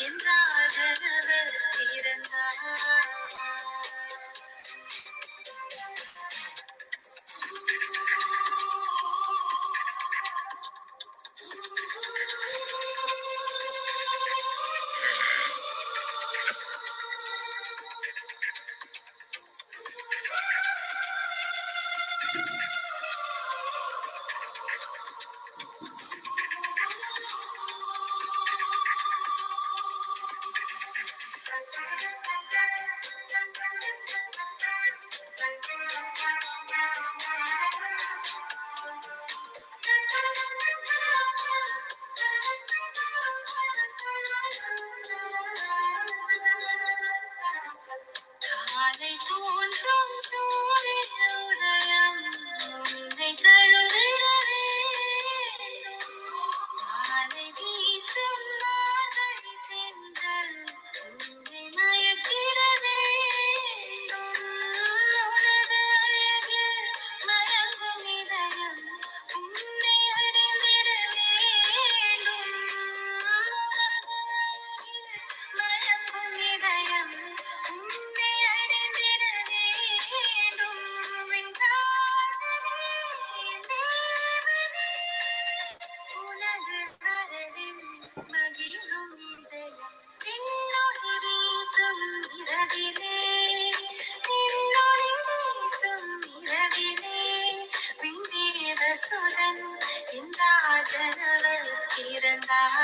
என்றாஜனவர் பிறந்தார். காலை தோன்றும் சூரிய உதயம் உன்னை தழுவிட வேண்டும். மாலை வீசும் மார்கழி தென்றல் உன்னை மயக்கிட வேண்டும். உனது அழகில் மயங்கும் இதயம் உன்னை அறிந்திட வேண்டும். உனது அழகில் மயங்கும் இதயம் உன்னை அறிந்திட வேண்டும். வெண்காற்றே தேவனே, உனது வரவில் மகிழும் இதயம் விண்ணொளி வீசும் இரவிலே, விண்ணொளி வீசும் இரவிலே விண்டேத சுதன் என்றாஜனவர் பிறந்தார்.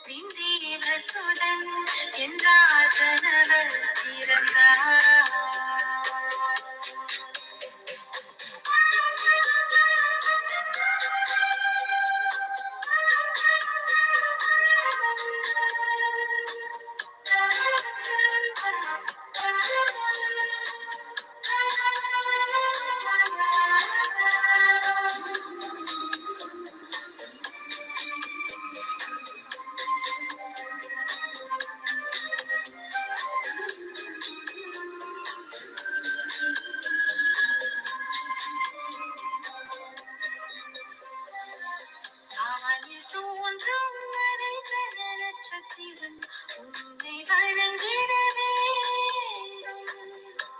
விண்டேத சுதன் என்றாஜனவர் பிறந்தார். வானில் தோன்றும் நரைசர நட்சத்திரம் உன்னை வணங்கிட வேண்டும்.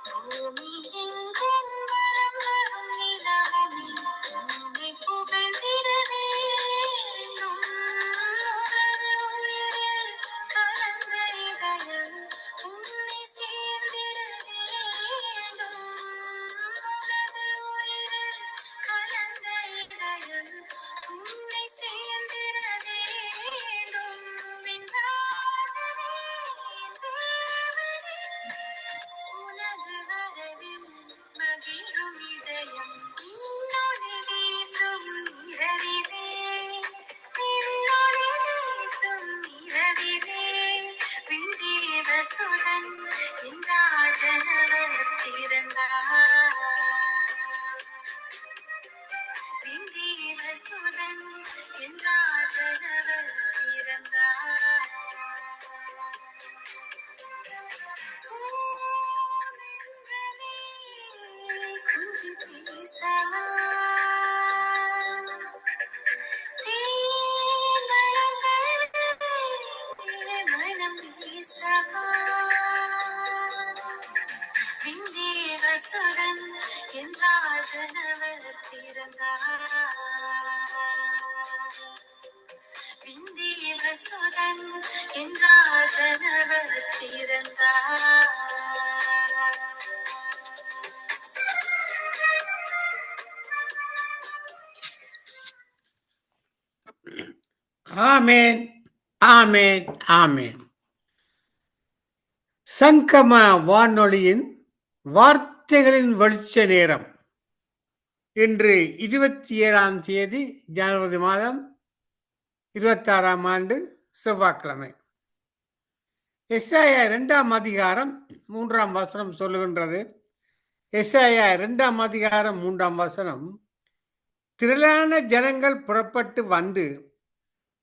பூமி எங்கும் வலம் வரும் நிலவுமே உன்னை புகழ்ந்திட வேண்டும். உனது உயிரில் கலந்த இதயம் உன்னை சேர்ந்திட வேண்டும். உனது உயிரில் கலந்த இதயம் உன்னை சேர்ந்திட வேண்டும். வெண்காற்றே தேவனே, உனது வரவில் மகிழும் இதயம் விண்ணொளி வீசும் இரவிலே, விண்ணொளி வீசும் இரவிலே விண்டேத சுதன் என்றாஜனவர் பிறந்தார். விண்டேத சுதன் என்றாஜனவர் பிறந்தார். ஓமென்றலே கொஞ்சம் பேசவா, தேன்மலர்களே மனம் வீசவா. விண்டேத சுதன் என்றாஜனவர் பிறந்தார். விண்டேத சுதன் என்றாஜனவர் பிறந்தார். ஆமேன், ஆமேன், ஆமேன். சங்கம வானொலியின் வார்த்தைகளின் வெளிச்ச நேரம். இன்று 27ஆம் தேதி ஜனவரி மாதம் 26ஆம் ஆண்டு செவ்வாய்க்கிழமை. எஸ்ஐயா 2ஆம் அதிகாரம் 3ஆம் வசனம் சொல்லுகின்றது. எஸ்ஐயா 2ஆம் அதிகாரம் 3ஆம் வசனம், திரளான ஜனங்கள் புறப்பட்டு வந்து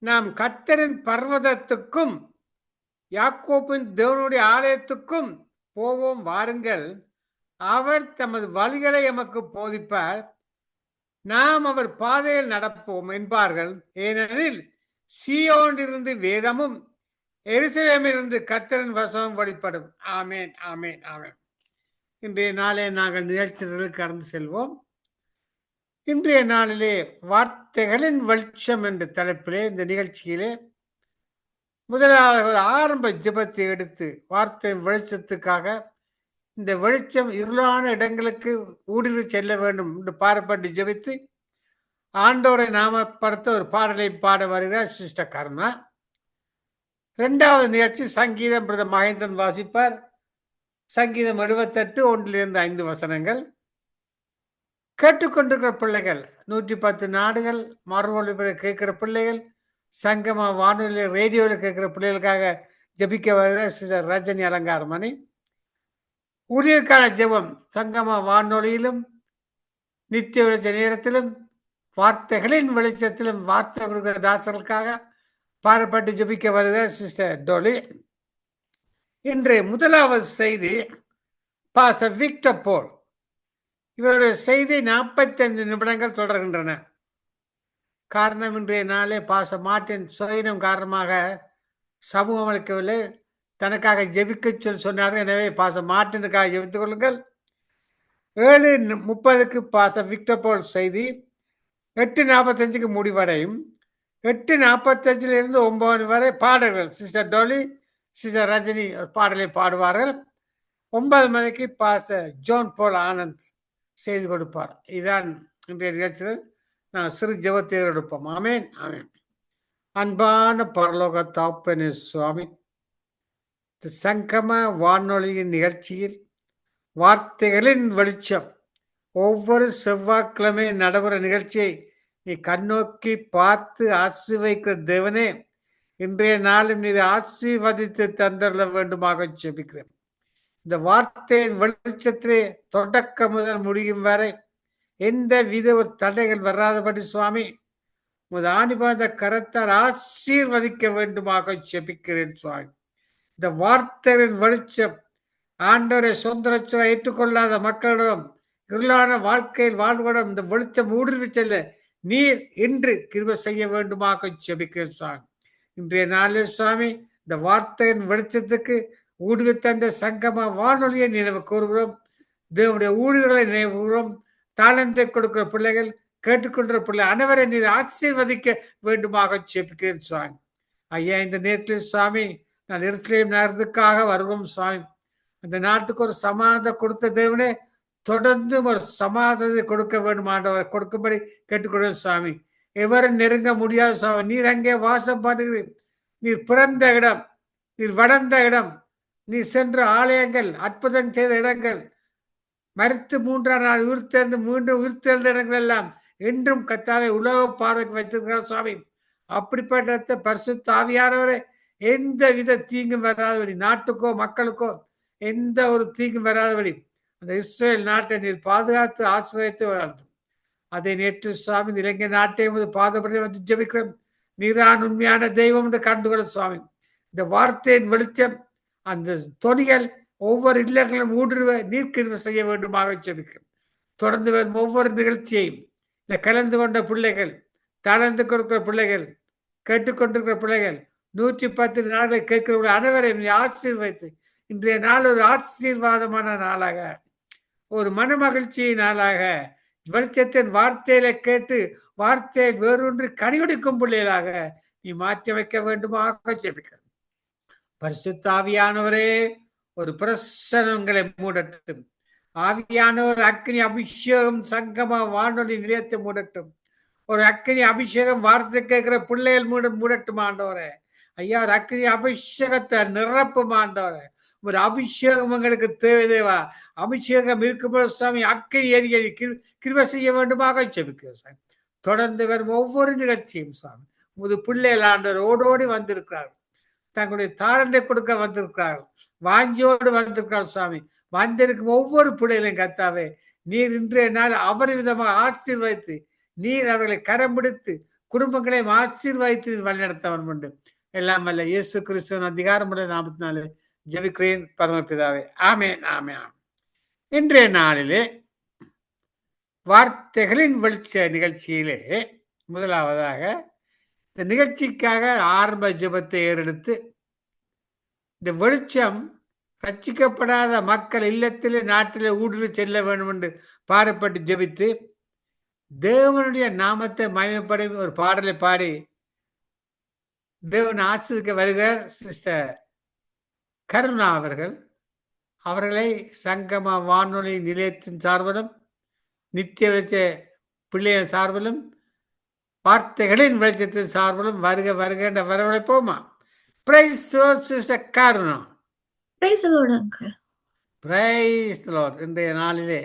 நாம் கர்த்தரின் பர்வதத்துக்கும் யாக்கோபின் தேவனுடைய ஆலயத்துக்கும் போவோம், வாருங்கள். அவர் தமது வழிகளை எமக்கு போதிப்பார், நாம் அவர் பாதையில் நடப்போம் என்பார்கள். ஏனெனில் சீயோனிலிருந்து வேதமும் எருசலேமிலிருந்து கர்த்தரின் வசமும் வெளிப்படும். ஆமேன், ஆமேன், ஆமேன். இன்றைய நாளே நாங்கள் நிகழ்ச்சிகளுக்கு கடந்து செல்வோம். இன்றைய நாளிலே வார்த்தைகளின் வெளிச்சம் என்ற தலைப்பிலே இந்த நிகழ்ச்சியிலே முதலாவது ஒரு ஆரம்ப ஜெபத்தை எடுத்து வார்த்தை வெளிச்சத்துக்காக இந்த வெளிச்சம் இருளான இடங்களுக்கு ஊடுருவி செல்ல வேண்டும் என்று பாரப்பட்டு ஜெபித்து ஆண்டோரை நாமப்படுத்த ஒரு பாடலை பாட வருகிறார் சிஸ்டர் கருணா. இரண்டாவது நிகழ்ச்சி சங்கீதம் பிரதர் மகேந்திரன் வாசிப்பார். சங்கீதம் 78 1 5 வசனங்கள். கேட்டுக்கொண்டிருக்கிற பிள்ளைகள் 110 நாடுகள் மறுமொழி கேட்கிற பிள்ளைகள் சங்கமா வானொலி ரேடியோவில் கேட்கிற பிள்ளைகளுக்காக ஜபிக்க வருகிற சிஸ்டர் ரஜினி அலங்காரமணி. ஊழியருக்கான ஜெபம் சங்கமா வானொலியிலும் நித்திய வெளிச்ச நேரத்திலும் வார்த்தைகளின் வெளிச்சத்திலும் வார்த்தை கொடுக்கிற தாசர்களுக்காக பாடப்பட்டு ஜபிக்க வருகிற சிஸ்டர் டோலி. இன்று முதலாவது செய்தி பாஸ்டர் விக்டர் போல். இவருடைய செய்தி 45 நிமிடங்கள் தொடர்கின்றன. காரணம் இன்றைய நாளே பாஸ்டர் மார்ட்டின் சுயினம் காரணமாக சமூகம் அளிக்கவில்லை. தனக்காக ஜெபிக்க சொன்னார்கள். எனவே பாஸ்டர் மார்ட்டினுக்காக ஜெபித்துக் கொள்ளுங்கள். 7:30 பாஸ்டர் விக்டர் போல் செய்தி 8:45 முடிவடையும். 8:45 9 வரை பாடல்கள். சிஸ்டர் டோலி சிஸ்டர் ரஜினி பாடலை பாடுவார்கள். 9 மணிக்கு பாஸ்டர் ஜோன் போல் ஆனந்த் செய்து கொடுப்பார். இதுதான் இன்றைய நிகழ்ச்சியில் நான் சிறு ஜெபத்தை எடுப்போம். ஆமேன், ஆமேன். அன்பான பரலோக தகப்பனே சுவாமி, சங்கம வானொலியின் நிகழ்ச்சியில் வார்த்தைகளின் வெளிச்சம் ஒவ்வொரு செவ்வாய்க்கிழமை நடைபெற நிகழ்ச்சியை நீ கண்ணோக்கி பார்த்து ஆசீர்வதிக்கிற தேவனே, இன்றைய நாளும் நீ ஆசீர்வதித்து தந்தரல வேண்டுமாக ஜெபிக்கிறேன். இந்த வார்த்தையின் வெளிச்சத்திலே தொடக்க முதல் முடியும் வரை எந்த வித ஒரு தடைகள் வராதபடி சுவாமி ஆணிபாத கரத்தால் ஆசீர்வதிக்க வேண்டுமாக ஜெபிக்கிறேன் சுவாமி. இந்த வார்த்தையின் வெளிச்சம் ஆண்டவரை சொந்த ரட்சகராக ஏற்றுக்கொள்ளாத மக்களிடம் இருளான வாழ்க்கையில் வாழ்விடம் இந்த வெளிச்சம் ஊடுருவி செல்ல நீர் இன்று கிருபை செய்ய வேண்டுமாக ஜெபிக்கிறேன் சுவாமி. இன்றைய நாளில் சுவாமி இந்த வார்த்தையின் வெளிச்சத்துக்கு ஊடுருவி தந்த சங்கமா வானொலியை நினைவு கூறுகிறோம். தேவனுடைய ஊழியர்களை நினைவுகிறோம். தாளந்தை கொடுக்கிற பிள்ளைகள் கேட்டுக்கொண்ட பிள்ளை அனைவரை நீர் ஆசீர்வதிக்க வேண்டுமாக ஜெபிக்கிறேன் சுவாமி. ஐயா, இந்த நேரத்தில் சுவாமி நான் எருசலேம் நகரத்துக்காக வருவோம் சுவாமி. அந்த நாட்டுக்கு ஒரு சமாதானம் கொடுத்த தேவனே தொடர்ந்து ஒரு சமாதானத்தை கொடுக்க வேண்டுமாண்டவர் கொடுக்கும்படி கேட்டுக்கொள்வேன் சுவாமி. எவரும் நெருங்க முடியாத சுவாமி, நீர் அங்கே வாசம் பண்ணுகிறீர். நீர் பிறந்த இடம், நீர் வளர்ந்த இடம், நீர் சென்ற ஆலயங்கள், அற்புதம் செய்த இடங்கள், மரித்து 3ஆம் நாள் உயிர்த்தெழுந்து மீண்டும் உயிர்த்தெழுந்த இடங்கள் எல்லாம் என்றும் கர்த்தாவே உலக பார்வைக்கு வைத்திருக்கிறார் சுவாமி. அப்படிப்பட்ட பரிசுத்த ஆவியானவரே, எந்த வித தீங்கும் வராதபடி, நாட்டுக்கோ மக்களுக்கோ எந்த ஒரு தீங்கும் வராதபடி அந்த இஸ்ரேல் நாட்டை நீர் பாதுகாத்து ஆசிரியத்து வளர்த்தும். அதை நேற்று சுவாமி இலங்கை நாட்டை பாதப்படி வந்து ஜெபிக்கிறோம். நீரான் உண்மையான தெய்வம் என்று கண்டுகொள்ள சுவாமி. இந்த வார்த்தையின் வெளிச்சம் அந்த தொனிகள் ஒவ்வொரு இல்லங்களும் ஊடுருவ நீர்க்கிருவை செய்ய வேண்டுமாக ஜெபிக்கிறோம். தொடர்ந்து வரும் ஒவ்வொரு நிகழ்ச்சியையும் இந்த கலந்து கொண்ட பிள்ளைகள், தளர்ந்து கொடுக்கிற பிள்ளைகள், கேட்டுக்கொண்டிருக்கிற பிள்ளைகள், 110 நாட்களை கேட்கிற அனைவரையும் ஆசீர்வதித்து இன்றைய நாள் ஒரு ஆசீர்வாதமான நாளாக, ஒரு மன மகிழ்ச்சி நாளாக, வெளிச்சத்தின் வார்த்தையில கேட்டு வார்த்தையை வேறொன்று கனியொடிக்கும் பிள்ளைகளாக நீ மாற்றி வைக்க வேண்டுமாக ஜெபிக்கிறோம். பரிசுத்த ஆவியானவரே, ஒரு பிரசனங்களை மூடட்டும். ஆவியானவர் அக்னி அபிஷேகம் சங்கமா வானொலி நிலையத்தை மூடட்டும். ஒரு அக்னி அபிஷேகம் வார்த்தை கேட்கிற பிள்ளைகள் மூடட்டும் ஆண்டவரே. ஐயா, ஒரு அக்னி அபிஷேகத்தை நிரப்பும் ஆண்டவரே. ஒரு அபிஷேகம் எங்களுக்கு தேவை தேவா. அபிஷேகம் இருக்கும்போது சாமி அக்கறை ஏறி கிருபை செய்ய வேண்டுமாக ஜெபிக்கிறோம் சாமி. தொடர்ந்து வரும் ஒவ்வொரு நிகழ்ச்சியும் சாமி முது பிள்ளைகள் ஆண்டவர் ஓடோடி வந்திருக்கிறார்கள். தங்களுடைய தாளந்தை கொடுக்க வந்திருக்கிறார்கள். வாஞ்சியோடு வந்திருக்கிறார் சுவாமி. வந்திருக்கும் ஒவ்வொரு பிள்ளைகளையும் கர்த்தாவே நீர் இன்றைய நாள் அபரிவிதமாக ஆசீர்வதித்து நீர் அவர்களை கரம் பிடித்து குடும்பங்களையும் ஆசீர்வதித்து வழிநடத்தவன் உண்டு. எல்லாம் அல்ல இயேசு கிறிஸ்துவின் அதிகாரமுள்ள நாமத்தினாலே ஜெபிக்கிறேன் பரமபிதாவே. ஆமேன், ஆமேன். இன்றைய நாளிலே வார்த்தைகளின் வெளிச்ச நிகழ்ச்சியிலே முதலாவதாக இந்த நிகழ்ச்சிக்காக ஆரம்ப ஜெபத்தை ஏறெடுத்து இந்த வெளிச்சம் ரட்சிக்கப்படாத மக்கள் இல்லத்திலே நாட்டிலே ஊடுருவி செல்ல வேண்டும் என்று பாடப்பட்டு ஜெபித்து தேவனுடைய நாமத்தை மகிமைப்படும் ஒரு பாடலை பாடி தேவன் ஆசிரியக்க வருகிறார் சிஸ்டர் கருணா அவர்களை சங்கம வானொலி நிலையத்தின் சார்பிலும் நித்திய வெளிச்ச பிள்ளைகள் சார்பிலும் வார்த்தைகளின் வெளிச்சத்தின் சார்பிலும் வருக வருக என்ற வரவழைப்போமா? Praise sister Karuna. Praise the lord uncle. Praise the lord. இன்றைய நாளிலே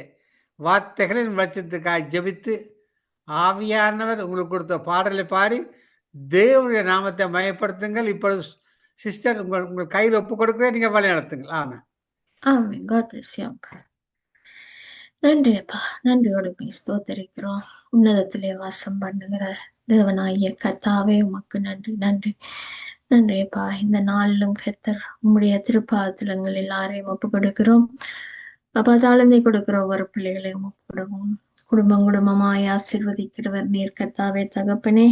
வார்த்தைகளின் வெளிச்சத்துக்காக ஜெபித்து ஆவியானவர் உங்களுக்கு கொடுத்த பாடலை பாடி தேவனுடைய நாமத்தை மயப்படுத்துங்கள். இப்பொழுது சிஸ்டர் உங்கள் கையில் ஒப்பு கொடுக்கிறேன், நீங்க வழி நடத்துங்கள். ஆமாம் amen. God bless you uncle. நன்றி அப்பா, நன்றியோடு ஸ்தோத்திரிக்கிறோம். உன்னதத்திலே வாசம் பண்ணுகிற தேவனாகிய கர்த்தாவே உமக்கு நன்றி நன்றி நன்றி அப்பா. இந்த நாளிலும் கர்த்தர் உம்முடைய திருப்பாதத்தில் எல்லாரையும் ஒப்பு கொடுக்கிறோம் அப்பா. தாழ்ந்தை கொடுக்கிற ஒவ்வொரு பிள்ளைகளையும் ஒப்பு கொடுவோம். குடும்பம் குடும்பமாய் ஆசீர்வதிக்கிறவர் நீர் கர்த்தாவே. தகப்பனே,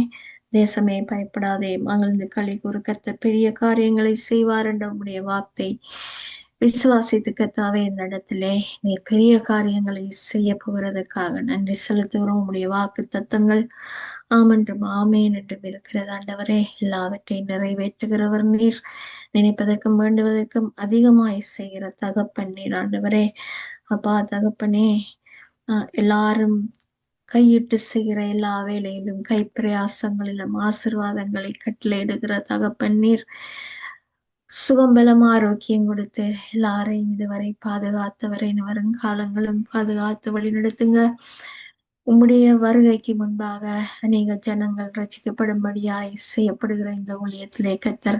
தேசமே பயப்படாதே, மகிழ்ந்து களி கூறு, கர்த்தர் பெரிய காரியங்களை செய்வார் என்ற உம்முடைய வார்த்தை விசுவாசித்து கர்த்தாவே இந்த இடத்திலே நீர் பெரிய காரியங்களை செய்ய போகிறதுக்காக நன்றி செலுத்துகிறோம். உம்முடைய வாக்கு தத்தங்கள் ஆமென்றும் ஆமேன் என்றும் இருக்கிறது ஆண்டவரே. எல்லாவற்றையும் நிறைவேற்றுகிறவர் நீர், நினைப்பதற்கும் வேண்டுவதற்கும் அதிகமாய் செய்கிற தகப்பன் நீர் ஆண்டவரே. அப்பா தகப்பனே, எல்லாரும் கையிட்டு செய்கிற எல்லா வேலையிலும் கைப்பிரயாசங்களிலும் ஆசீர்வாதங்களை கட்டளையிடுகிற தகப்பன் நீர். சுகம்பலம் ஆரோக்கியம் கொடுத்து எல்லாரையும் இதுவரை பாதுகாத்தவரை வருங்காலங்களும் பாதுகாத்து வழி நடத்துங்க. உம்முடைய வருகைக்கு முன்பாக அநேக ஜனங்கள் ரட்சிக்கப்படும்படியாய் செய்யப்படுகிற இந்த ஊழியத்திலே கர்த்தர்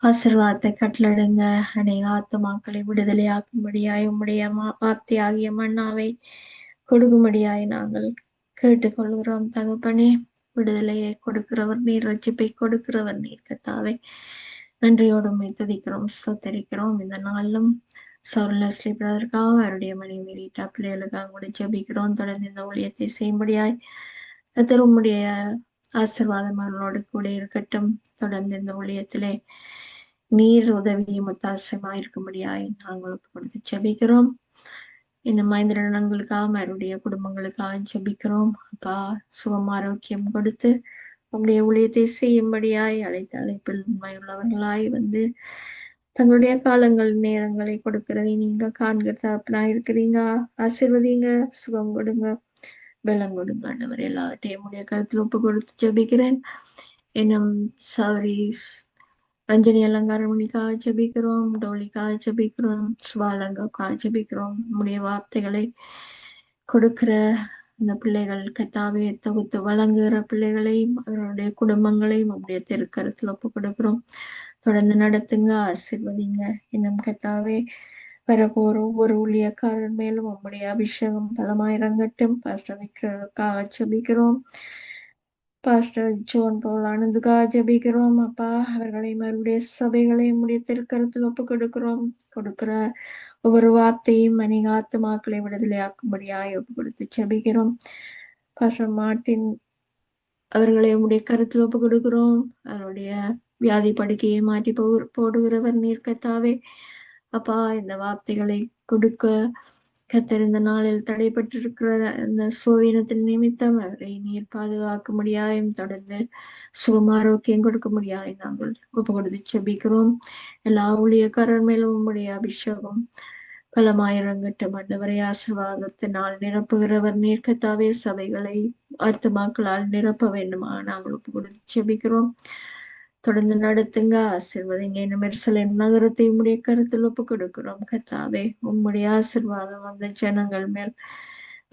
ஆசீர்வாதத்தை கட்டளையிடுங்க. அநேக ஆத்துமாக்களை விடுதலையாக்கும்படியாய் உம்முடைய வார்த்தையாகிய மன்னாவை கொடுக்கும்படியாய் நாங்கள் கேட்டுக்கொள்கிறோம் தகப்பனே. விடுதலையை கொடுக்கிறவர் நீர், ரட்சிப்பை கொடுக்கிறவர் நீர் கர்த்தாவே. நன்றியோடு துதிக்கிறோம் ஸ்தோத்தரிக்கிறோம். இந்த நாளிலும் சௌரலஸ்லி பிரதற்காக அவருடைய மனைவி ரீட்டா பிள்ளைகளுக்காக கூட ஜெபிக்கிறோம். தொடர்ந்து இந்த ஊழியத்தை செய்யும்படியாய் கர்த்தர் உம்முடைய ஆசீர்வாதம் அவர்களோடு கூட இருக்கட்டும். தொடர்ந்து இந்த ஊழியத்திலே நீர் உதவியும் ஒத்தாசமா இருக்கும்படியாய் நாங்கள் கொடுத்து ஜெபிக்கிறோம். இன்னும் 5 நிமிடங்களுக்காக அவருடைய குடும்பங்களுக்காக ஜெபிக்கிறோம். அப்பா சுகம் ஆரோக்கியம் கொடுத்து உங்களுடைய ஊழியத்தை செய்யும்படியாய் அழைப்பில் உண்மையுள்ளவர்களாய் வந்து தங்களுடைய காலங்கள் நேரங்களை கொடுக்கிறதை நீங்க காண்கிற தகப்பனாய் இருக்கிறீங்க. ஆசீர்வதிங்க, சுகம் கொடுங்க, பலம் கொடுங்க ஆண்டவர். எல்லாவற்றையும் உடைய கருத்தில் ஒப்பு கொடுத்து ஜெபிக்கிறேன். இன்னும் சௌரி ரஞ்சனி அலங்காரமணிக்காக ஜெபிக்கிறோம், டோலிக்காக ஜெபிக்கிறோம், சுவாலங்காக்காக ஜெபிக்கிறோம். உடைய வார்த்தைகளை கொடுக்கிற அந்த பிள்ளைகள் கர்த்தாவே தொகுத்து வழங்குகிற பிள்ளைகளையும் அவர்களுடைய குடும்பங்களையும் உடைய திருக்கரத்தில் ஒப்பு கொடுக்கிறோம். தொடர்ந்து நடத்துங்க, ஆசீர்வதிங்க. இன்னும் கர்த்தாவே வரப்போற ஒவ்வொரு ஊழியக்காரர் மேலும் உம்முடைய அபிஷேகம் பலமாயிரங்கட்டும். பாஸ்டர் விக்ரருக்காக ஜெபிக்கிறோம், பாஸ்டர் ஜோன் போல் ஆனந்துக்காக ஜெபிக்கிறோம். அப்பா அவர்களையும் அவருடைய சபைகளையும் உடைய திருக்கரத்தில் ஒப்பு கொடுக்கிறோம். கொடுக்கிற ஒவ்வொரு வார்த்தையும் அநேக ஆத்துமாக்களை விடுதலையாக்கும்படியாய் ஒப்பு கொடுத்து ஜெபிக்கிறோம். பாஸ்டர் மார்ட்டின் அவர்களை உடைய கருத்தில் ஒப்பு கொடுக்கிறோம். அவருடைய வியாதி படுக்கையை மாற்றி போடுகிறவர் நீர் கர்த்தாவே. அப்பா இந்த வார்த்தைகளை கொடுக்க கர்த்தர் இந்த நாளில் தடைப்பட்டிருக்கிற அந்த சோவினத்தின் நிமித்தம் அவரை நீர் பாதுகாக்க முடியாயும் தொடர்ந்து சுகமாரோக்கியம் கொடுக்க முடியாது நாங்கள் ஒப்பு கொடுத்து ஜெபிக்கிறோம். எல்லா ஊழியக்காரர் மேலும் உம்முடைய அபிஷேகம் பலமாயிரங்கட்டும் ஆண்டவரை. ஆசீர்வாதத்தினால் நிரப்புகிறவர் நீர் கர்த்தாவே. சபைகளை ஆத்துமாக்களால் நிரப்ப வேண்டுமா நாங்கள் ஒப்பு கொடுத்து ஜெபிக்கிறோம். தொடர்ந்து நடத்துங்க, ஆசீர்வதிங்க. இன்னும் எருசலேம் நகரத்தை உம்முடைய கருத்தில் ஒப்பு கொடுக்கிறோம் கர்த்தாவே. உம்முடைய ஆசீர்வாதம் அந்த ஜனங்கள் மேல்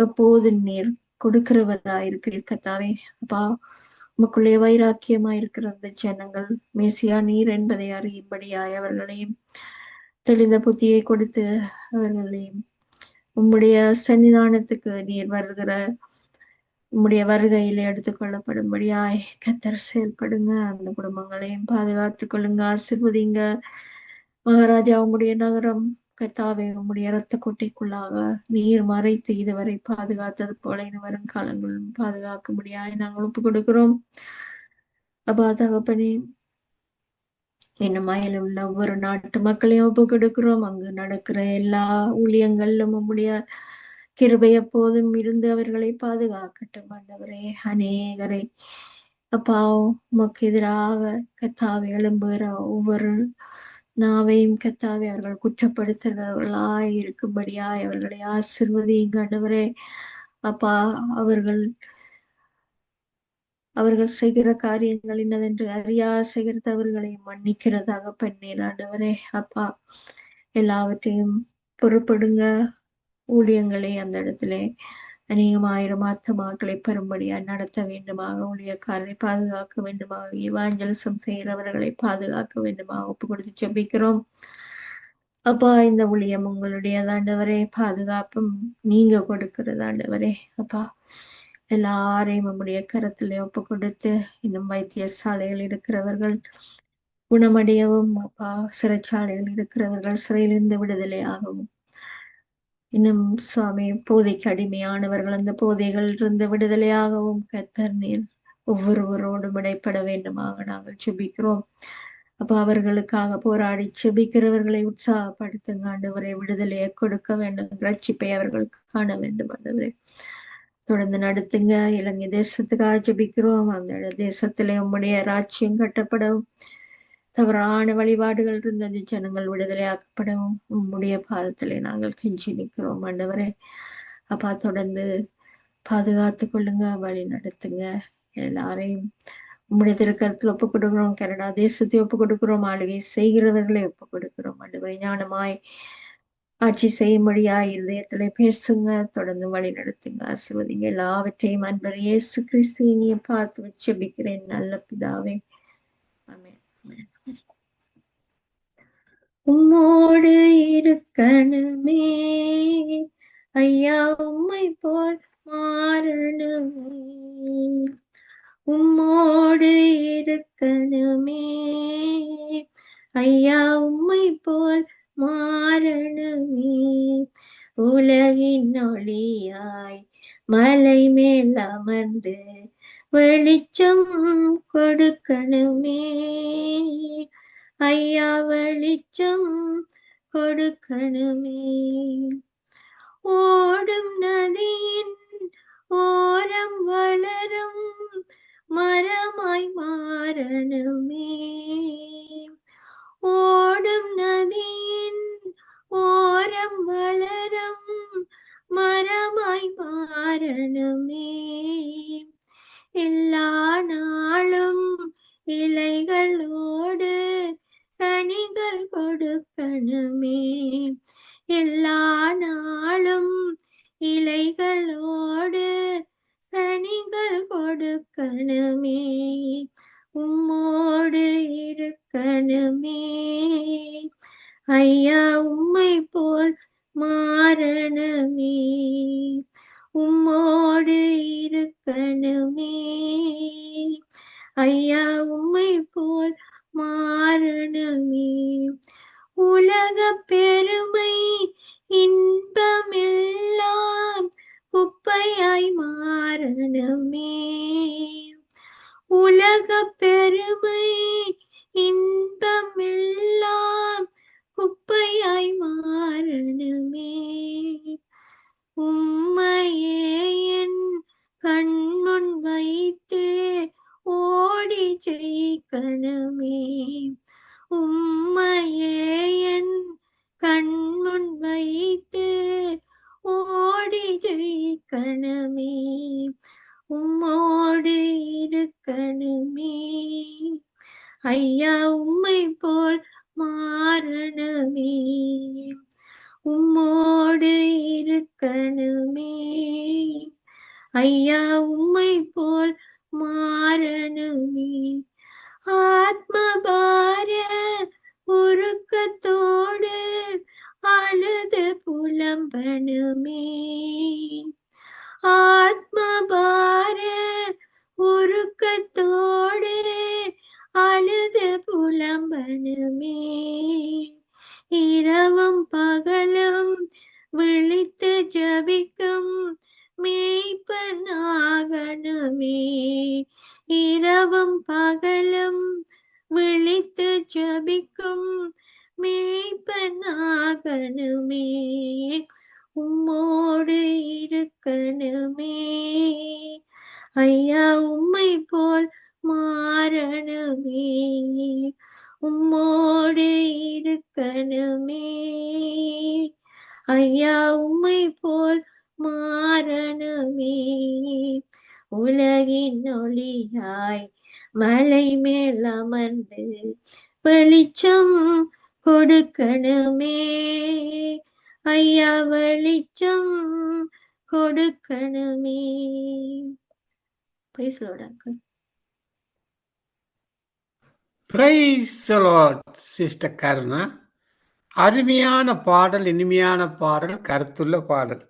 எப்போது நீர் கொடுக்கிறவராயிருக்கிறீர் கர்த்தாவே. அப்பா உமக்குள்ளே வைராக்கியமாயிருக்கிற அந்த ஜனங்கள் மேசியா நீர் என்பதை அறியும்படியாய் அவர்களையும் தெளிந்த புத்தியை கொடுத்து அவர்களையும் உம்முடைய சன்னிதானத்துக்கு நீர் வருகிற உம்முடைய வருகையிலே எடுத்துக்கொள்ளப்படும்படியாய் கர்த்தர் செயல்படுங்க. அந்த குடும்பங்களையும் பாதுகாத்துக் கொள்ளுங்க, ஆசீர்வதிங்க. மகாராஜா உம்முடைய நகரம் கர்த்தாவே உம்முடைய இரத்த கோட்டைக்குள்ளாக நீர் மறைத்து இதுவரை பாதுகாத்தது போல இனி வரும் காலங்களிலும் பாதுகாக்கும்படியாய் நாங்கள் ஒப்பு கொடுக்கிறோம். அப்பா தகப்பனே, இன்னும் அயலில் உள்ள ஒவ்வொரு நாட்டு மக்களையும் ஒப்பு கொடுக்கிறோம். அங்கு நடக்கிற எல்லா ஊழியங்களிலும் உம்முடைய கிருபை எப்போதும் இருந்து அவர்களை பாதுகாக்கட்டும் ஆண்டவரே. அநேகரை அப்பா உமக்கு எதிராக கத்தாவை எழும்புகிற ஒவ்வொரு நாவையும் கத்தாவை அவர்கள் குற்றப்படுத்துகிறவர்களாய் இருக்கும்படியாய் அவர்களை ஆசிர்வதிங்க ஆண்டவரே. அப்பா அவர்கள் செய்கிற காரியங்கள் என்னவென்று அறியா செய்கிற தவறுகளை மன்னிக்கிற தகப்பனே ஆண்டவரே. அப்பா எல்லாவற்றையும் பொறுப்படுங்க. ஊழியங்களை அந்த இடத்திலே அநேகமாயிரம் ஆத்துமாக்களை பெறும்படியா நடத்த வேண்டுமாக, ஊழியக்காரரை பாதுகாக்க வேண்டுமாக, இவாஞ்சலிசம் செய்கிறவர்களை பாதுகாக்க வேண்டுமாக ஒப்பு கொடுத்து ஜெபிக்கிறோம். அப்பா இந்த ஊழியம் உங்களுடைய ஆண்டவரே, பாதுகாப்பும் நீங்க கொடுக்கிறது ஆண்டவரே. அப்பா எல்லாரையும் நம்முடைய கரத்திலே ஒப்பு கொடுத்து இன்னும் வைத்தியசாலையில் இருக்கிறவர்கள் குணமடையவும், அப்பா சிறைச்சாலையில் இருக்கிறவர்கள் சிறையிலிருந்து விடுதலையாகவும், இன்னும் சுவாமி போதைக்கு அடிமையானவர்கள் அந்த போதைகள் இருந்து விடுதலையாகவும் கர்த்தர் நீர் ஒவ்வொருவரோடும் இடைப்பட வேண்டுமாக நாங்கள் ஜெபிக்கிறோம். அப்ப அவர்களுக்காக போராடி ஜெபிக்கிறவர்களை உற்சாகப்படுத்துங்க ஆண்டவரே. விடுதலையை கொடுக்க வேண்டும், ரட்சிப்பை அவர்களுக்கு காண வேண்டும் ஆண்டவரே. தொடர்ந்து நடத்துங்க. இலங்கை தேசத்துக்காக ஜெபிக்கிறோம். அந்த தேசத்திலே உம்முடைய ராஜ்யம் கட்டப்படவும், தவறான வழிபாடுகள் இருந்த அந்த ஜனங்கள் விடுதலையாக்கப்படவும் உம்முடைய பாதத்திலே நாங்கள் கெஞ்சி நிற்கிறோம் ஆண்டவரே. அப்பா தொடர்ந்து பாதுகாத்து கொள்ளுங்க, வழி நடத்துங்க. எல்லாரையும் உம்முடைய திருக்கரத்தில் ஒப்புக் கொடுக்கிறோம். கனடா தேசத்தை ஒப்புக் கொடுக்கிறோம். ஆளுகை செய்கிறவர்களை ஒப்புக் கொடுக்கிறோம் ஆண்டவரே. ஞானமாய் ஆட்சி செய்யும்படியா இருதயத்திலே பேசுங்க, தொடர்ந்து வழி நடத்துங்க, ஆசீர்வதிங்க. எல்லாவற்றையும் அன்பர் இயேசு கிறிஸ்து இனிய பார்த்து வச்சு ஜெபிக்கிறேன் நல்ல பிதாவே. ஆமென். உம்மோடு இருக்கணுமே ஐயா, உம்மை போல் மாறணுமே. உம்மோடு இருக்கணுமே ஐயா, உம்மை போல் மாறணுமே. உலகின் ஒளியாய் மலை மேல் அமர்ந்து வெளிச்சம் கொடுக்கணுமே ஐயா, வெளிச்சம் கொடுக்கணுமே. ஓடும் நதியின் ஓரம் வளரும் மரமாய் மாறணுமே. ஓடும் நதியின் ஓரம் வளரும் மரமாய் மாறணுமே. எல்லா நாளும் இலைகளோடு கனிகள் கொடுக்கணுமே. எல்லா நாளும் இலைகளோடு கனிகள் கொடுக்கணுமே. உம்மோடு இருக்கணுமே ஐயா, உம்மை போல் மாறணுமே. உம்மோடு இருக்கணுமே ஐயா, உம்மை போல் மாறணுமே. உலக பெருமை இன்பமெல்லாம் குப்பையாய் மாறணுமே. உலக பெருமை இன்பமெல்லாம் குப்பையாய் மாறணுமே. உம்மையே என் கண்முன் வைத்து ஓடி ஜெயிக்கணுமே. உம்மையே என் கண்முன் வைத்து ஓடி ஜெயிக்கணுமே. உம்மோடு இருக்கணுமே ஐயா, உம்மை போல் மாறணுமே. உம்மோடு இருக்கணுமே ஐயா, உம்மை போல் மாறணுமே. ஆத்மபார உருக்கத்தோடு அழுது புலம்பணுமே. ஆத்மபார உருக்கத்தோடு அழுது புலம்பணுமே. இரவும் பகலும் விழித்து ஜபிக்கும் மேய்ப்பனாகணுமே. இரவும் பகலும் மேய்ப்பனாகணுமே, உம்மோடு இருக்கணுமே. ஐயா உம்மை போல் மாறணுமே, உம்மோடு இருக்கணுமே. ஐயா உம்மை போல் மாறணுமே. உலகின் ஒளியாய் மலை மேல் அமர்ந்து வெளிச்சம் கொடுக்கணுமே. ஐயா வெளிச்சம் கொடுக்கணுமே. Praise Lord, uncle. Praise the Lord, Sister Karuna. அருமையான பாடல், இனிமையான பாடல், கருத்துள்ள பாடல்.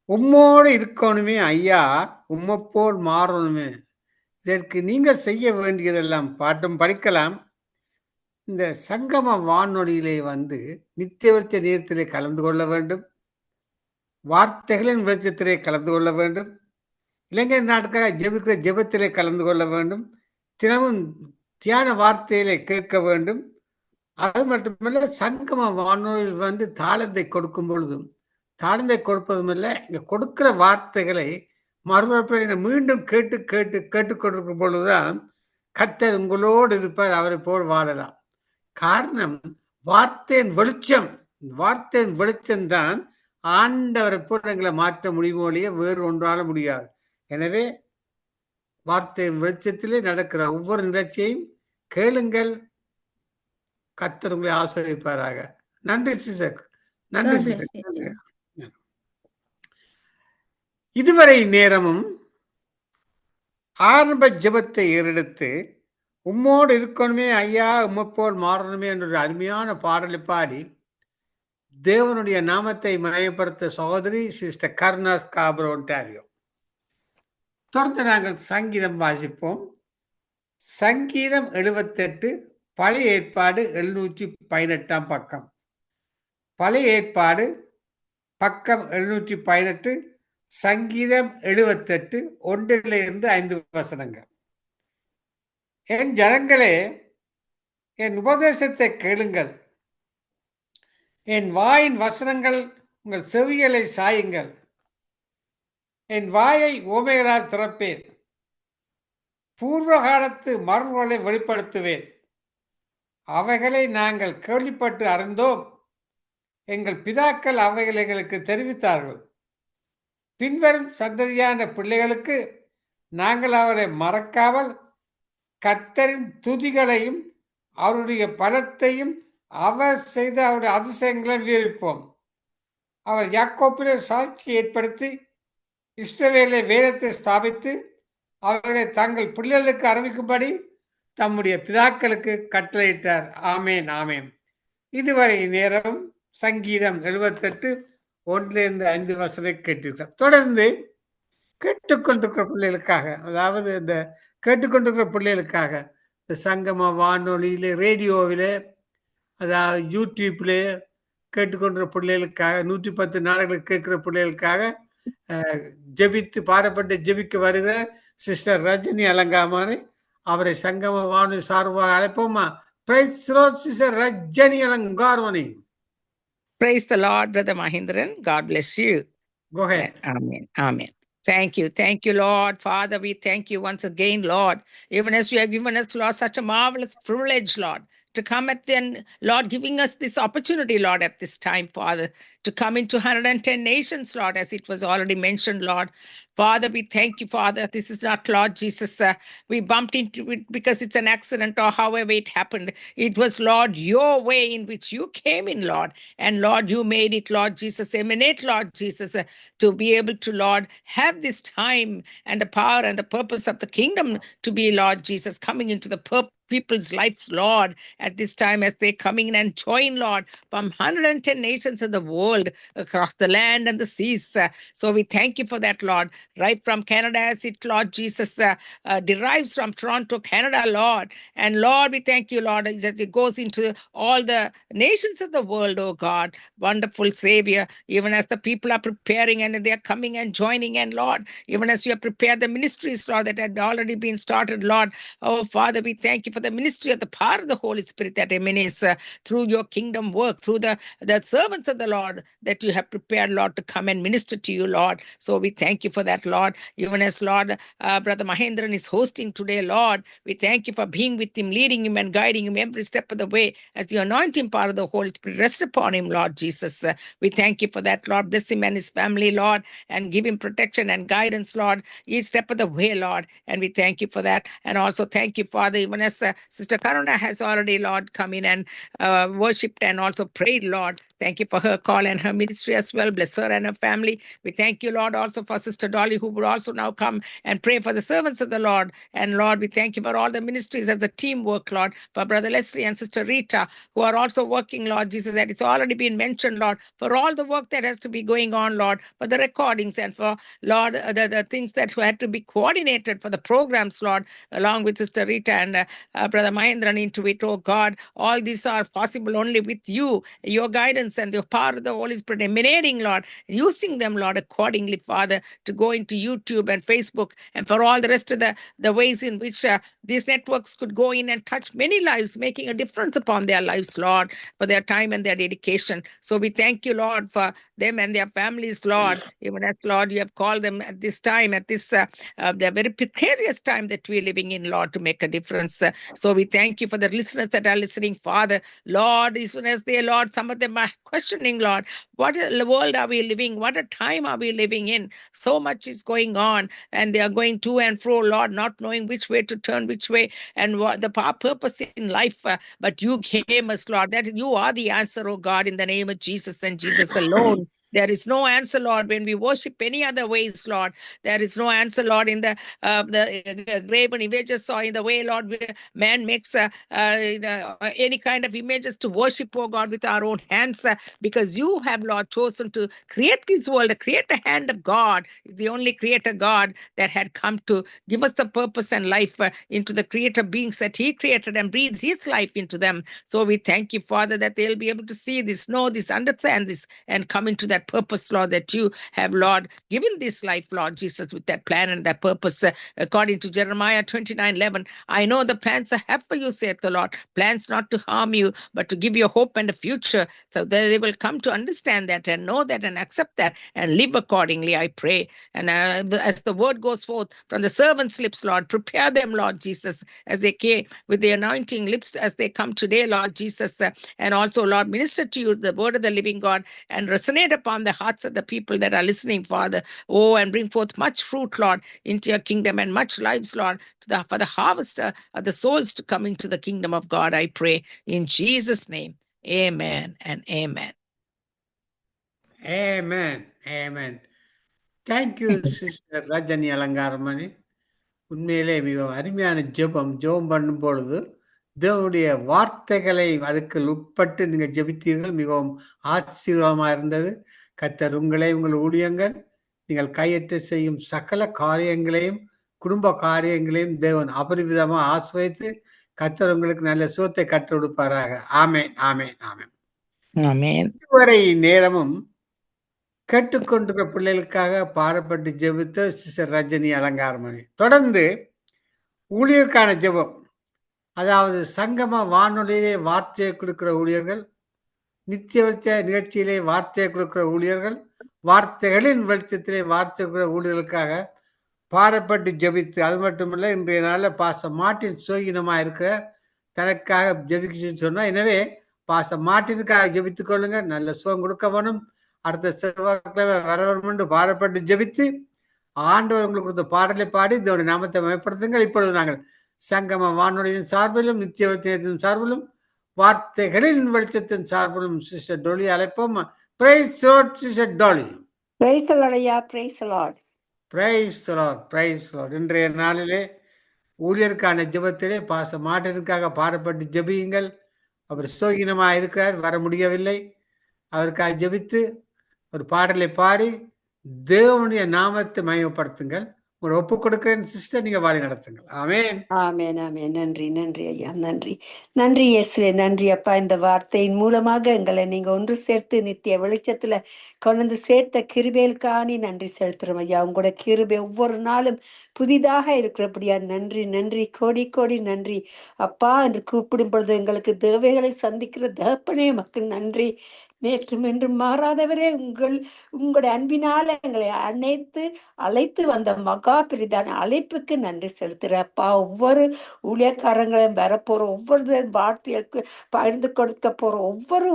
உம்மோடு இருக்கணுமே ஐயா, உம்மைப்போல் மாறணுமே. இதற்கு நீங்க செய்ய வேண்டியதெல்லாம் பாட்டும் படிக்கலாம். இந்த சங்கம வானொலியிலே வந்து நித்தியவர்த்த நேரத்திலே கலந்து கொள்ள வேண்டும். வார்த்தைகளின் வெளிச்சத்திலே கலந்து கொள்ள வேண்டும். இளைஞர் நாட்டுக்காக ஜெபிக்கிற ஜெபத்திலே கலந்து கொள்ள வேண்டும். தினமும் தியான வார்த்தையிலே கேட்க வேண்டும். அது மட்டுமல்ல, சங்கம வானொலி வந்து தாளந்தை கொடுக்கும் பொழுதும், தாளந்தை கொடுப்பதும் இங்க கொடுக்கிற வார்த்தைகளை மறுபடியும் மீண்டும் கேட்டு கேட்டு கேட்டுக்கொண்டிருக்கும் பொழுதுதான் கர்த்தர் உங்களோடு இருப்பார். அவரை போல் வாழலாம். காரணம், வார்த்தையின் வெளிச்சம். வார்த்தையின் வெளிச்சம்தான் ஆண்டவரை போல் எங்களை மாற்ற முடியுமோ இல்லையா, வேறு ஒன்றால முடியாது. எனவே வார்த்தையின் வெளிச்சத்திலே நடக்கிற ஒவ்வொரு நிகழ்ச்சியையும் கேளுங்கள். கர்த்தர் உங்களை ஆசீர்வதிப்பாராக. நன்றி சிஸ்டர். நன்றி God bless சிஸ்டர். you. இதுவரை நேரமும் ஆரம்ப ஜெபத்தை ஏறெடுத்து உம்மோடு இருக்கணுமே ஐயா, உம்மைப்போல் மாறணுமே என்ற ஒரு அருமையான பாடலை பாடி தேவனுடைய நாமத்தை மயப்படுத்த சகோதரி சிஸ்டர் கருணா ஸ்காபரோ, ஒன்டாரியோ. தொடர்ந்து நாங்கள் சங்கீதம் வாசிப்போம். சங்கீதம் 78, பழைய ஏற்பாடு 718 பக்கம். பழைய ஏற்பாடு பக்கம் 718, சங்கீதம் 78, 1-5 வசனங்கள். என் ஜனங்களே, என் உபதேசத்தை கேளுங்கள், என் வாயின் வசனங்கள் உங்கள் செவிகளை சாயுங்கள். என் வாயை ஓமைகளால் திறப்பேன், பூர்வ காலத்து மரபுகளை வெளிப்படுத்துவேன். அவைகளை நாங்கள் கேள்விப்பட்டு அறிந்தோம், எங்கள் பிதாக்கள் அவைகளை எங்களுக்கு தெரிவித்தார்கள். பின்வரும் சந்ததியான பிள்ளைகளுக்கு நாங்கள் அவரை மறக்காமல் கர்த்தரின் துதிகளையும் அவருடைய பலத்தையும் அவர் செய்த அவருடைய அதிசயங்களையும் விவரிப்போம். அவர் யாக்கோப்பிலே சாட்சி ஏற்படுத்தி இஸ்ரவேலை வேதத்தை ஸ்தாபித்து அவர்களை தங்கள் பிள்ளைகளுக்கு அறிவிக்கும்படி தம்முடைய பிதாக்களுக்கு கட்டளையிட்டார். ஆமேன், ஆமேன். இதுவரை நேரம் சங்கீதம் 78, 1-5 வசனம் கேட்டிருக்கிறார். தொடர்ந்து கேட்டுக்கொண்டிருக்கிற பிள்ளைகளுக்காக, அதாவது இந்த கேட்டுக்கொண்டிருக்கிற பிள்ளைகளுக்காக இந்த சங்கம வானொலியிலே, ரேடியோவிலே, அதாவது யூடியூப்லே கேட்டுக்கொண்டிருக்கிற பிள்ளைகளுக்காக, 110 நாடுகளுக்கு கேட்கிற பிள்ளைகளுக்காக ஜெபித்து பாடப்பட்டு ஜெபிக்க வருகிற சிஸ்டர் ரஜினி அலங்காமானை அவரை சங்கம வானொலி சார்பாக அழைப்போமா? Praise the lord sister Rajini Alangarmani. Praise the Lord, Brother Mahindran. God bless you. Go ahead. Amen. Amen. Thank you. Thank you, Lord. Father, we thank you once again, Lord. Even as you have given us, Lord, such a marvelous privilege, Lord, to come at the end, Lord, giving us this opportunity, Lord, at this time, Father, to come into 110 nations, Lord, as it was already mentioned, Lord. Father, we thank you, Father. This is not, Lord Jesus, we bumped into it because it's an accident or however it happened. It was, Lord, your way in which you came in, Lord. And, Lord, you made it, Lord Jesus, emanate, Lord Jesus, to be able to, Lord, have this time and the power and the purpose of the kingdom to be, Lord Jesus, coming into the people's lives, Lord, at this time as they coming in and join, Lord, from 110 nations in the world, across the land and the seas. So we thank you for that, Lord, right from Canada as it, Lord Jesus, derives from Toronto, Canada, Lord. And Lord, we thank you, Lord, as it goes into all the nations of the world, oh God, wonderful Savior, even as the people are preparing and they are coming and joining, and Lord, even as you have prepared the ministries, Lord, that had already been started, Lord, oh Father, we thank you for the ministry of the power of the Holy Spirit that emanates through your kingdom work, through the servants of the Lord that you have prepared, Lord, to come and minister to you, Lord. So we thank you for that, Lord. Even as, Lord, Brother Mahendran is hosting today, Lord, we thank you for being with him, leading him and guiding him every step of the way as the anointing power of the Holy Spirit rest upon him, Lord Jesus. We thank you for that, Lord. Bless him and his family, Lord, and give him protection and guidance, Lord, each step of the way, Lord. And we thank you for that. And also thank you, Father, even as Sister Karuna has already, Lord, come in and worshipped and also prayed, Lord. Thank you for her call and her ministry as well. Bless her and her family. We thank you, Lord, also for Sister Dolly, who would also now come and pray for the servants of the Lord. And Lord, we thank you for all the ministries as a teamwork, Lord, for Brother Leslie and Sister Rita, who are also working, Lord Jesus, that it's already been mentioned, Lord, for all the work that has to be going on, Lord, for the recordings and for, Lord, the things that had to be coordinated for the programs, Lord, along with Sister Rita and Brother Mahendran into it, oh God. All these are possible only with you, your guidance and the power of the Holy Spirit emanating, Lord, using them, Lord, accordingly, Father, to go into YouTube and Facebook and for all the rest of the ways in which these networks could go in and touch many lives, making a difference upon their lives, Lord, for their time and their dedication. So we thank you, Lord, for them and their families, Lord, even as, Lord, you have called them at this time, at this the very precarious time that we're living in, Lord, to make a difference. So we thank you for the listeners that are listening, Father, Lord, even as they, Lord, some of them are questioning, Lord, what world are we living? What a time are we living in? So much is going on, and they are going to and fro, Lord, not knowing which way to turn, which way, and what the purpose in life. But you came us, Lord, that you are the answer, oh God, in the name of Jesus and Jesus alone. There is no answer, Lord, when we worship any other ways, Lord. There is no answer, Lord, in the graven images or in the way, Lord, man makes any kind of images to worship, oh God, with our own hands, because you have, Lord, chosen to create this world, create a hand of God, the only creator God that had come to give us the purpose and life into the creator beings that he created and breathed his life into them. So we thank you, Father, that they'll be able to see this, know this, understand this, and come into that purpose, Lord, that you have, Lord, given this life, Lord Jesus, with that plan and that purpose. According to Jeremiah 29:11, I know the plans I have for you, saith the Lord, plans not to harm you, but to give you hope and a future. So that they will come to understand that and know that and accept that and live accordingly, I pray. And as the word goes forth from the servants' lips, Lord, prepare them, Lord Jesus, as they came with the anointing lips as they come today, Lord Jesus. And also, Lord, minister to you the word of the living God and resonate upon the hearts of the people that are listening, Father. Oh, and bring forth much fruit, Lord, into your kingdom and much lives, Lord, for the harvest of the souls to come into the kingdom of God, I pray. In Jesus' name, amen and amen. Amen. Amen. Thank you, Sister Rajani Alangaramani. உண்மையிலே மிகவும் அருமையான ஜெபம் பண்ணும் பொழுது தேவனுடைய வார்த்தைகளை அதுக்கு உட்பட்டு நீங்க ஜெபித்தீர்கள். மிகவும் ஆசீர்வாதமா இருந்தது. கர்த்தர் உங்களை, உங்கள் ஊழியங்கள், நீங்கள் கையற்று செய்யும் சகல காரியங்களையும், குடும்ப காரியங்களையும் தேவன் அபரிவிதமா ஆசீர்வதித்து கர்த்தர் உங்களுக்கு நல்ல சுகத்தை கற்றுக் கொடுப்பாராக. ஆமென், ஆமென், ஆமென். Amen. இதுவரை நேரமும் கேட்டுக்கொண்டிருக்கிற பிள்ளைகளுக்காக பாடப்பட்டு ஜெபித்த சிஸ்டர் ரஜினி அலங்காரமணி. தொடர்ந்து ஊழியருக்கான ஜெபம், அதாவது சங்கம வானொலியிலே வார்த்தையை கொடுக்கிற ஊழியர்கள், நித்திய வெளிச்ச நிகழ்ச்சியிலே வார்த்தையை கொடுக்கிற ஊழியர்கள், வார்த்தைகளின் வெளிச்சத்திலே வார்த்தை கொடுக்கிற ஊழியர்களுக்காக பாடப்பட்டு ஜெபித்து, அது மட்டுமல்ல இன்றைய நாளில் பாச மாட்டின் சோகினமா இருக்கிற தனக்காக ஜெபிக்க சொன்னா, எனவே பாச மாட்டினுக்காக ஜெபித்துக் கொள்ளுங்க. நல்ல சுகம் கொடுக்க வேணும். அடுத்த செவ்வாய்க்கிழமை வரவரும் என்று பாடப்பட்டு ஜெபித்து ஆண்டவர் உங்களுக்கு கொடுத்த பாடலை பாடி இதோட நாமத்தை மேம்படுத்துங்கள். இப்பொழுது நாங்கள் சங்கம வானொலியின் சார்பிலும் நித்திய வெளிச்சத்தின் சார்பிலும் வார்த்தைகளின் வெளிச்சத்தின் சார்பிலும் சிஸ்டர் டோலி அழைப்போம். Praise lord sister Dolly. Praise the lord ஐயா, praise the lord. Praise the lord, praise the lord. இன்றைய நாளிலே ஊழியருக்கான ஜெபத்திலே பாச மாட்டிற்காக பாடப்பட்டு ஜெபியுங்கள். அவர் சோகினமாக இருக்கிறார், வர முடியவில்லை. அவருக்காக ஜெபித்து ஒரு பாடலை பாடி தேவனுடைய நாமத்தை மகிமைப்படுத்துங்கள். உங்களை ஒப்பு கொடுக்கிறேன் சிஸ்டர், நீங்க வழி நடத்துங்கள். ஆமென். ஆமென் ஆமென். நன்றி நன்றி ஐயா, நன்றி நன்றி இயேசுவே, நன்றி அப்பா. இந்த வார்த்தையின் மூலமாக எங்களை நீங்க ஒன்று சேர்த்து நித்திய வெளிச்சத்துல கொண்டு சேர்த்த கிருபைகளுக்காக நன்றி செலுத்துறோம் ஐயா. உங்களோட கிருபை ஒவ்வொரு நாளும் புதிதாக இருக்கிறபடியா நன்றி நன்றி, கோடி கோடி நன்றி அப்பா. என்று கூப்பிடும் பொழுது எங்களுக்கு தேவைகளை சந்திக்கிற தகப்பனே மக்கள் நன்றி. நேற்றும் என்றும் மாறாதவரே, உங்களுடைய அன்பினால எங்களை அழைத்து வந்த மகா பிரிதான அழைப்புக்கு நன்றி செலுத்துறப்பா. ஒவ்வொரு ஊழியக்காரங்களையும் வரப்போற ஒவ்வொரு வார்த்தைகளுக்கு பகிர்ந்து கொடுக்க போற ஒவ்வொரு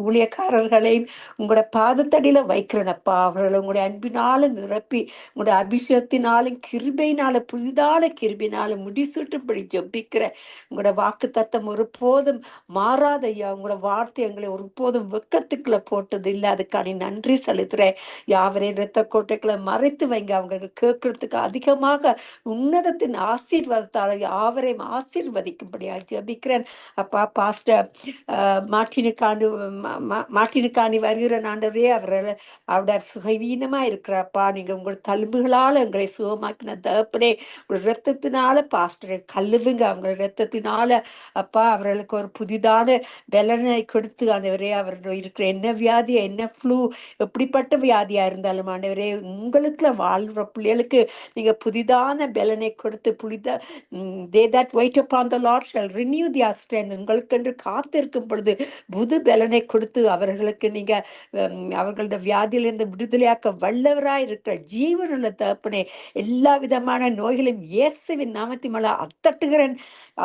ஊழியக்காரர்களையும் உங்களோட பாதத்தடியில வைக்கிறேனப்பா. அவர்களை உங்களுடைய அன்பினாலும் நிரப்பி உங்களுடைய அபிஷேகத்தினாலும் கிருபையினால புதிதான கிருபையினாலும் முடிசூட்டும்படி ஜெபிக்கிறேன். உங்களோட வாக்கு தத்தம் ஒருபோதும் மாறாதையா. உங்களோட வார்த்தை எங்களை ஒருபோதும் வெக்கத்துக்குள்ள போட்டது இல்லை. அதுக்கான நன்றி செலுத்துறேன். யாவரையும் இரத்த கோட்டைகளை மறைத்து வைங்க. அவங்க கேட்கறதுக்கு அதிகமாக உன்னதத்தின் ஆசீர்வாதத்தால் யாவரையும் ஆசீர்வதிக்கும்படியாக ஜெபிக்கிறேன் அப்பா. பாஸ்டர் மாட்டினுக்காண்டி வருகிற ஆண்டவரே, அவருடைய சுகவீனமா இருக்கிறப்பா. நீங்க உங்கள் தழும்புகளால் எங்களை சுகமாக்கின தகப்பனே, உங்கள் இரத்தத்தினால பாஸ்டரை கழுவுங்க. அவங்க இரத்தத்தினால அப்பா அவர்களுக்கு ஒரு புதிதான பலனை கொடுத்து ஆண்டவரே, அவர்கள் இருக்கிற என்ன வியாதி, என்ன ஃப்ளூ, எப்படிப்பட்ட வியாதியா இருந்தாலும் ஆண்டவரே, உங்களுக்குள்ள வாழ்ற பிள்ளைகளுக்கு நீங்க புதிதான பலனை கொடுத்து they that wait upon the Lord shall renew their strength. உங்களுக்கென்று காத்திருக்கும் பொழுது புது பலனை கொடுத்து அவர்களுக்கு நீங்க அவர்களோட வியாதியிலிருந்து விடுதலையாக்க வல்லவராய் இருக்கிற ஜீவனுள்ள தகப்பனே, எல்லா விதமான நோய்களையும் இயேசுவின் நாமத்தினால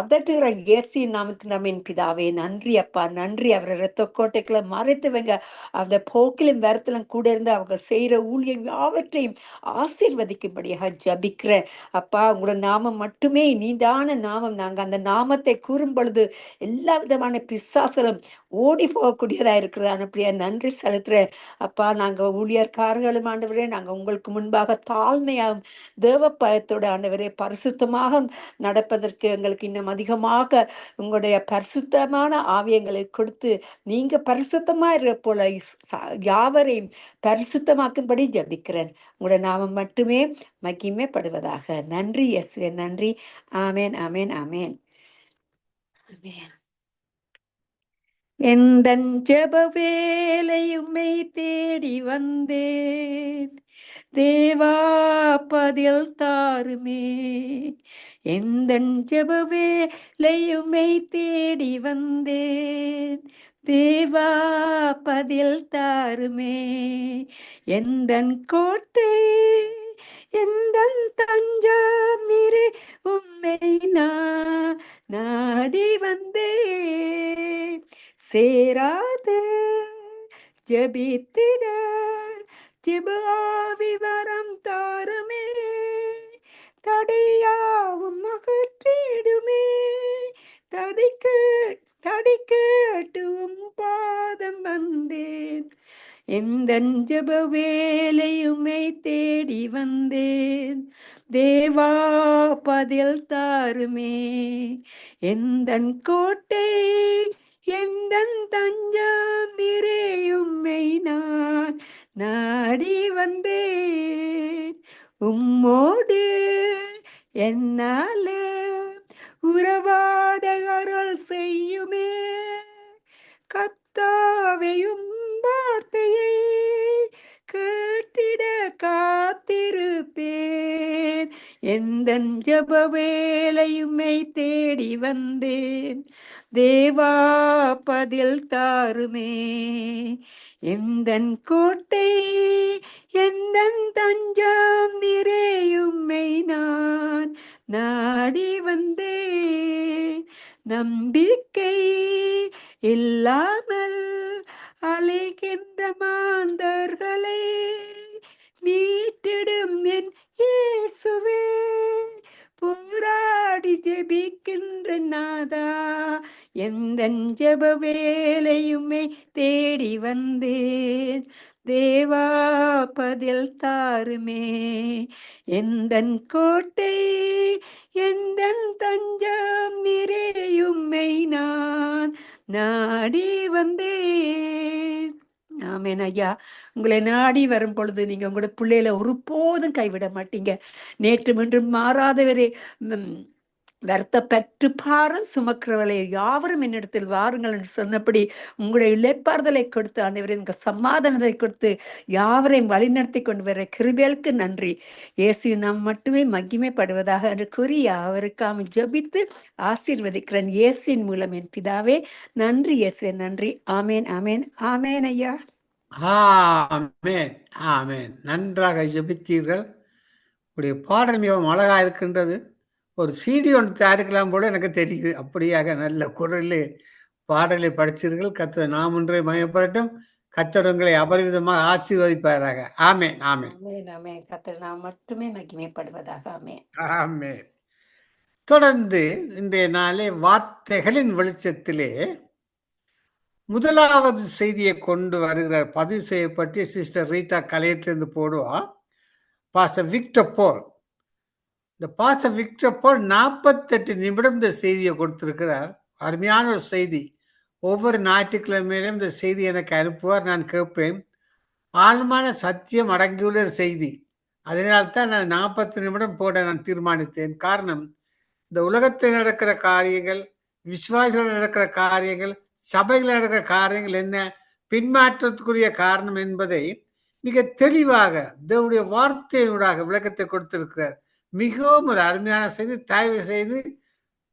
அதட்டுகிறேன் இயேசுவின் நாமத்தின் நம்மின் பிதாவே. நன்றி அப்பா, நன்றி. அவரை இரத்த கோட்டைகளை மறைத்து வைங்க. அந்த போக்கிலும் வரத்திலும் கூட இருந்து அவங்க செய்யற ஊழியம் யாவற்றையும் ஆசீர்வதிக்கும்படியாக ஜபிக்கிறேன் அப்பா. உங்களோட நாமம் மட்டுமே நீதான நாமம். நாங்க அந்த நாமத்தை கூறும் பொழுது எல்லா விதமான பிசாசலும் ஓடி போகக்கூடியதா இருக்கிறான். அப்படியா நன்றி செலுத்துறேன் அப்பா. நாங்க ஊழியர்காரர்களும் ஆண்டவரே, நாங்க உங்களுக்கு முன்பாக தாழ்மையாகும் தேவ பயத்தோட ஆண்டவரே பரிசுத்தமாக நடப்பதற்கு எங்களுக்கு இன்னும் அதிகமாக உங்களுடைய பரிசுத்தமான ஆவியங்களை கொடுத்து நீங்க பரிசுத்தமா இருக்க போல யாவரையும் பரிசுத்தமாக்கும்படி ஜபிக்கிறேன். உங்களோட நாமம் மட்டுமே மகிமைப்படுவதாக. நன்றி இயேசுவே, நன்றி. ஆமேன் ஆமேன் ஆமேன் ஆமேன். எந்தன் ஜெப வேலையும்மை தேடி வந்தேன் தேவா, பதில் தாருமே. எந்தன் ஜெப வேலையும்மை தேடி வந்தேன் தேவா, பதில் தாருமே. எந்தன் கோட்டை எந்தன் தஞ்சம் நீரே, உம்மை நாடி வந்தேன். சேராது ஜபித்திட ஜெபாவி வரம் தாருமே. தடையாவும் அகற்றிடுமே. தடிக்கட்டும் பாதம் வந்தேன். எந்தன் ஜெப வேலையும்மை தேடி வந்தேன் தேவா, பதில் தாருமே. எந்தன் கோட்டை எந்தன் தஞ்சம் நீரே, உம்மை நான் நாடி வந்தேன். உம்மோடு என்னால உறவாட அருள் செய்யுமே. கர்த்தாவையும் வார்த்தையை கேட்டிட காத்திருப்பேன். எந்தன் ஜெப வேலையும்மை தேடி வந்தேன் தேவா, பதில் தாருமே. எந்தன் கோட்டை எந்தன் தஞ்சம் நீரே, உம்மை நான் நாடி வந்தேன். நம்பிக்கை இல்லாமல் அலைகின்ற மாந்தர்களை மீட்டிடும் என் இயேசுவே, போராடி ஜெபிக்கின்ற நாதா. எந்தன் ஜெப வேலையும்மை தேடி வந்தேன் தேவா, பதில் தாருமே. எந்தன் கோட்டை எந்தன் தஞ்சம் நீரே, உம்மை நான் நாடி வந்தேன். ஆமென் ஐயா. உங்களை நாடி வரும் பொழுது நீங்க உங்களோட பிள்ளைகளை ஒருபோதும் கைவிட மாட்டீங்க. நேற்றும் இன்றும் மாறாதவரே, வருத்தப்பட்டு பாரம் சுமக்கிறவளை யாவரும் என்னிடத்தில் வாருங்கள் என்று சொன்னபடி உங்களுடைய இளைப்பாறுதலை கொடுத்து ஆண்டவரே உங்க சமாதானத்தை கொடுத்து யாவரையும் வழிநடத்தி கொண்டு வர கிருபைகளுக்கு நன்றி. இயேசு நாம் மட்டுமே மகிமைப்படுவதாக என்று கூறி அவருக்காக ஜெபித்து ஆசீர்வதிக்கிறேன் இயேசுவின் மூலம் என் பிதாவே. நன்றி இயேசுவே, நன்றி. ஆமேன் ஆமேன் ஆமேன் ஐயா. ஆமென் ஆமென். நன்றாக ஜெபித்தீர்கள். உடைய பாடல் மிகவும் அழகா இருக்கின்றது. ஒரு CD ஒன்று தயாரிக்கலாம் போல எனக்கு தெரியுது. அப்படியாக நல்ல குரலில் பாடலை படிச்சீர்கள். கர்த்தர் நாம் ஒன்றே மயப்படட்டும். கர்த்தர் உங்களை அபரிவிதமாக ஆசீர்வதிப்பாராக. ஆமென் ஆமென் ஆமென் ஆமென். கர்த்தர் நாம் மட்டுமே மகிமைப்படுவதாக. ஆமென் ஆமென். தொடர்ந்து இன்றைய நாளே வார்த்தைகளின் வெளிச்சத்திலே முதலாவது செய்தியை கொண்டு வருகிறார். பதிவு செய்யப்பட்டு சிஸ்டர் ரீட்டா கலையத்திலிருந்து போடுவா. பாஸ்டர் விக்டர் போல். இந்த பாஸ்டர் விக்டர் போல் 48 நிமிடம் இந்த செய்தியை கொடுத்திருக்கிறார். அருமையான ஒரு செய்தி. ஒவ்வொரு ஞாயிற்றுக்கிழமையிலும் இந்த செய்தி எனக்கு அனுப்புவார், நான் கேட்பேன். ஆழமான சத்தியம் அடங்கியுள்ள ஒரு செய்தி. அதனால்தான் நான் 40 நிமிடம் போட நான் தீர்மானித்தேன். காரணம், இந்த உலகத்தில் நடக்கிற காரியங்கள், விசுவாசிகள் நடக்கிற காரியங்கள், சபைகள் நடக்கிற காரியங்கள் என்ன, பின்மாற்றத்துக்குரிய காரணம் என்பதை மிக தெளிவாக தேவனுடைய வார்த்தையினூடாக விளக்கத்தை கொடுத்திருக்கிறார். மிகவும் ஒரு அருமையான செய்தி. தயவு செய்து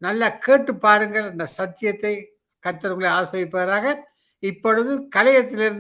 நல்லா கேட்டு பாருங்கள். இந்த சத்தியத்தை கர்த்தர் உங்களை ஆசீர்வதிப்பாராக. இப்பொழுது கலையத்திலிருந்து